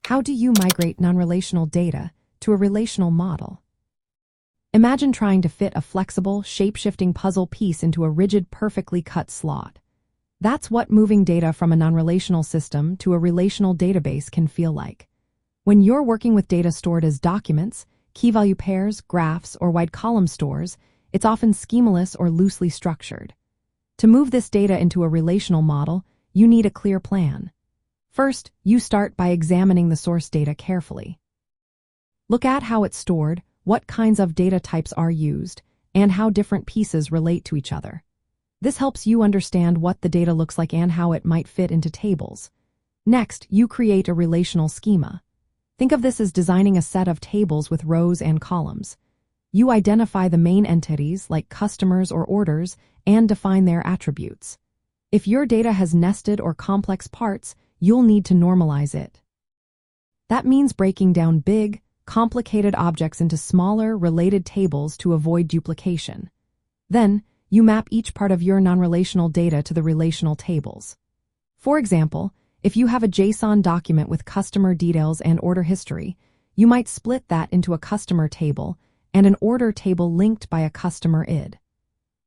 How do you migrate non-relational data to a relational model? Imagine trying to fit a flexible, shape-shifting puzzle piece into a rigid, perfectly cut slot. That's what moving data from a non-relational system to a relational database can feel like. When you're working with data stored as documents, key-value pairs, graphs, or wide column stores, it's often schemaless or loosely structured. To move this data into a relational model, you need a clear plan. First, you start by examining the source data carefully. Look at how it's stored, what kinds of data types are used, and how different pieces relate to each other. This helps you understand what the data looks like and how it might fit into tables. Next, you create a relational schema. Think of this as designing a set of tables with rows and columns. You identify the main entities, like customers or orders, and define their attributes. If your data has nested or complex parts, you'll need to normalize it. That means breaking down big, complicated objects into smaller, related tables to avoid duplication. Then, you map each part of your non-relational data to the relational tables. For example, if you have a JSON document with customer details and order history, you might split that into a customer table and an order table linked by a customer ID.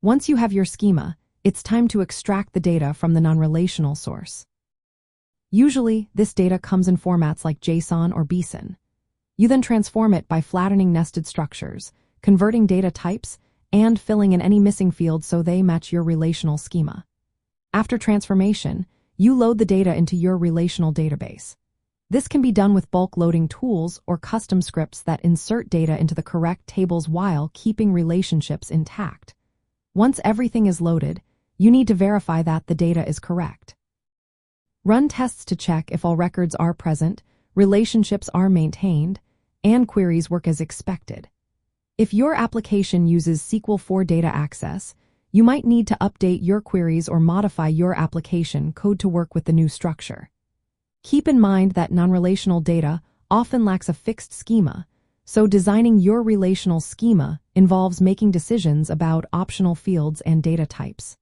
Once you have your schema, it's time to extract the data from the non-relational source. Usually, this data comes in formats like JSON or BSON. You then transform it by flattening nested structures, converting data types, and filling in any missing fields so they match your relational schema. After transformation, you load the data into your relational database. This can be done with bulk loading tools or custom scripts that insert data into the correct tables while keeping relationships intact. Once everything is loaded, you need to verify that the data is correct. Run tests to check if all records are present, relationships are maintained, and queries work as expected. If your application uses SQL for data access, you might need to update your queries or modify your application code to work with the new structure. Keep in mind that non-relational data often lacks a fixed schema, so designing your relational schema involves making decisions about optional fields and data types.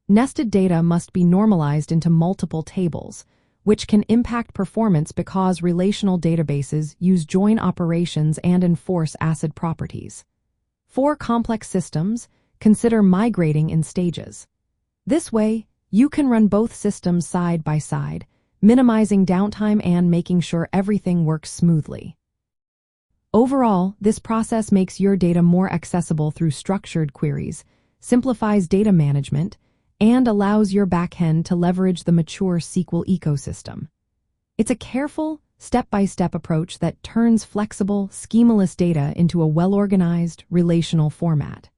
Nested data must be normalized into multiple tables, which can impact performance because relational databases use join operations and enforce ACID properties. For complex systems, consider migrating in stages. This way, you can run both systems side by side, minimizing downtime and making sure everything works smoothly. Overall, this process makes your data more accessible through structured queries, simplifies data management, and allows your backend to leverage the mature SQL ecosystem. It's a careful, step-by-step approach that turns flexible, schemaless data into a well-organized, relational format.